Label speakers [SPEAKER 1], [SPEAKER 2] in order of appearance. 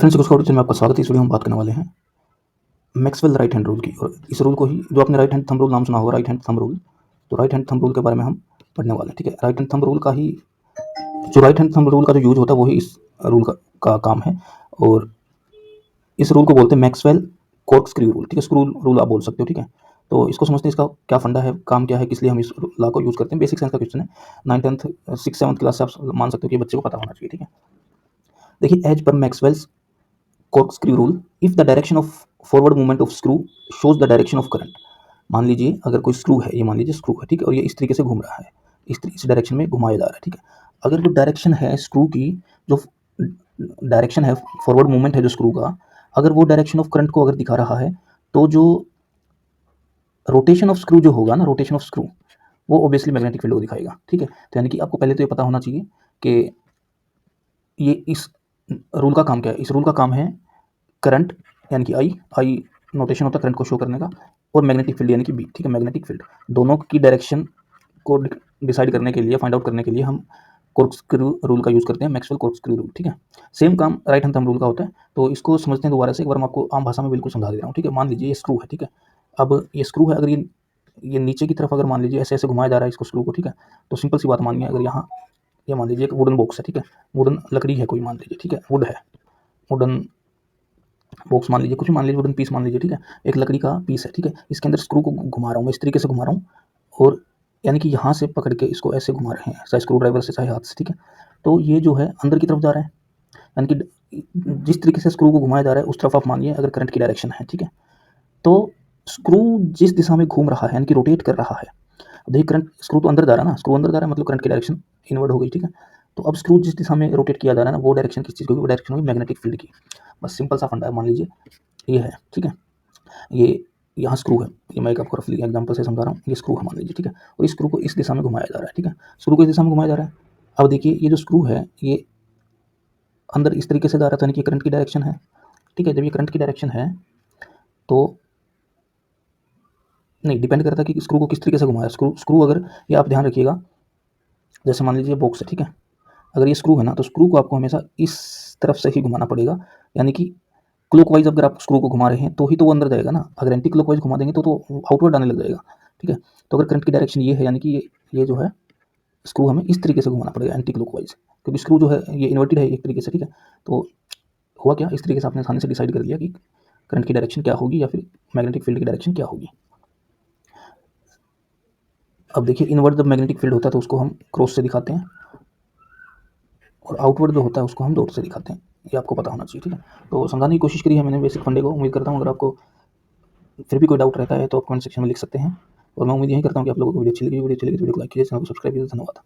[SPEAKER 1] Friends, कुछ में आपका स्वागत है। इस वीडियो में बात करने वाले हैं मैक्सवेल राइट हैंड रूल की। और इस रूल को ही, जो आपने राइट हैंड थंब रूल नाम सुना होगा, राइट हैंड थंब रूल, तो राइट हैंड थंब रूल के बारे में हम पढ़ने वाले हैं। ठीक है, राइट हैंड थंब रूल का ही, जो राइट हैंड थंब रूल का जो यूज होता है वही इस रूल का काम है। और इस रूल को बोलते हैं मैक्सवेल कॉर्कस्क्रू रूल। ठीक है, स्क्रू रूल आप बोल सकते हो। ठीक है, तो इसको समझते हैं, इसका क्या फंडा है, काम क्या है, किस लिए हम इस लॉ को यूज करते हैं। बेसिक साइंस का क्वेश्चन है, 9th 10th 6th 7th class से आप मान सकते हो कि बच्चे को पता होना चाहिए। ठीक है, देखिए, एज पर Maxwell's corkscrew rule, if the direction of forward movement of screw shows the direction of current। मान लीजिए अगर कोई स्क्रू है, ये मान लीजिए स्क्रू है, ठीक है, और ये इस तरीके से घूम रहा है, इस डायरेक्शन में घुमाया जा रहा है। ठीक है, अगर जो डायरेक्शन है स्क्रू की, जो डायरेक्शन है फॉरवर्ड मूवमेंट है जो स्क्रू का, अगर वो डायरेक्शन ऑफ करंट को अगर दिखा रहा है, तो जो रोटेशन ऑफ स्क्रू जो होगा ना, रोटेशन ऑफ स्क्रू, वो ऑब्वियसली मैग्नेटिक फील्ड को दिखाएगा। ठीक है, तो यानी कि आपको पहले तो ये पता होना चाहिए कि ये इस रूल का काम क्या है। इस रूल का काम है करंट यानी कि आई नोटेशन होता है करंट को शो करने का, और मैग्नेटिक फील्ड यानी कि बी। ठीक है, मैग्नेटिक फील्ड, दोनों की डायरेक्शन को डिसाइड करने के लिए, फाइंड आउट करने के लिए हम कॉर्कस्क्रू रूल का यूज़ करते हैं, मैक्सवेल कॉर्कस्क्रू रूल। ठीक है, सेम काम राइट हैंड थंब रूल का होता है। तो इसको समझते हैं दोबारा से, एक बार मैं आपको आम भाषा में बिल्कुल समझा दे रहा हूँ। ठीक है, मान लीजिए ये स्क्रू है। ठीक है, अब ये स्क्रू है, अगर ये नीचे की तरफ अगर मान लीजिए ऐसे ऐसे घुमाया जा रहा है इसको, स्क्रू को। ठीक है, तो सिंपल सी बात मानिए, अगर यहाँ ये मान लीजिए एक वुडन बॉक्स है। ठीक है, वुडन लकड़ी है कोई, मान लीजिए। ठीक है, वुड है, वुडन बॉक्स मान लीजिए, कुछ भी मान लीजिए, वुडन पीस मान लीजिए। ठीक है, एक लकड़ी का पीस है। ठीक है, इसके अंदर स्क्रू को घुमा रहा हूँ मैं, इस तरीके से घुमा रहा हूँ, और यानी कि यहाँ से पकड़ के इसको ऐसे घुमा रहे हैं, चाहे स्क्रू ड्राइवर से चाहे हाथ से। ठीक है, तो ये जो है अंदर की तरफ जा रहा है, यानी कि जिस तरीके से स्क्रू को घुमाया जा रहा है उस तरफ आप मानिए अगर करंट की डायरेक्शन है। ठीक है, तो स्क्रू जिस दिशा में घूम रहा है, यानी कि रोटेट कर रहा है, देखिए करंट, स्क्रू तो अंदर जा रहा है ना, स्क्रू अंदर जा रहा है, मतलब करंट की डायरेक्शन इनवर्ड हो गई। ठीक है, तो अब स्क्रू जिस दिशा में रोटेट किया जा रहा है ना, वो डायरेक्शन किस चीज़ की होगी, वो डायरेक्शन होगी मैग्नेटिक फील्ड की। बस सिंपल सा फंडा है। मान लीजिए ये है। ठीक है, ये यहाँ स्क्रू है, ये मैं एक आपको रफली एग्जांपल से समझा रहा हूँ। ये स्क्रू है मान लीजिए। ठीक है, और इस स्क्रू को इस दिशा में घुमाया जा रहा है। ठीक है, स्क्रू को इस दिशा में घुमाया जा रहा है। अब देखिए ये जो स्क्रू है, ये अंदर इस तरीके से जा रहा था, यानी कि करंट की डायरेक्शन है। ठीक है, जब ये करंट की डायरेक्शन है तो नहीं डिपेंड करता कि स्क्रू को किस तरीके से घुमाया। स्क्रू स्क्रू अगर, ये आप ध्यान रखिएगा, जैसे मान लीजिए बॉक्स है। ठीक है, अगर ये स्क्रू है ना, तो स्क्रू को आपको हमेशा इस तरफ से ही घुमाना पड़ेगा, यानी कि क्लॉकवाइज अगर आप स्क्रू को घुमा रहे हैं तो ही तो वो अंदर जाएगा ना। अगर एंटी क्लॉकवाइज घुमा देंगे तो आउटवर्ड आने लग जाएगा। ठीक है, तो अगर करंट की डायरेक्शन ये है, यानी कि ये जो है स्क्रू हमें इस तरीके से घुमाना पड़ेगा, एंटी क्लॉकवाइज, क्योंकि स्क्रू जो है ये इन्वर्टेड है एक तरीके से। ठीक है, तो हुआ क्या, इस तरीके से आपने आसानी से डिसाइड कर लिया कि करंट की डायरेक्शन क्या होगी या फिर मैग्नेटिक फील्ड की डायरेक्शन क्या होगी। अब देखिए, इनवर्ड जब मैग्नेटिक फील्ड होता है तो उसको हम क्रॉस से दिखाते हैं, और आउटवर्ड जो होता है उसको हम डॉट से दिखाते हैं। ये आपको पता होना चाहिए। ठीक है, तो समझाने की कोशिश करी है मैंने बेसिक फंडे को। उम्मीद करता हूँ अगर आपको फिर भी कोई डाउट रहता है तो आप कमेंट सेक्शन में लिख सकते हैं, और मैं उम्मीद यही करता हूँ कि आप लोगों को वीडियो अच्छी लगी तो वीडियो को लाइक कीजिए, चैनल को सब्सक्राइब कीजिए। धन्यवाद।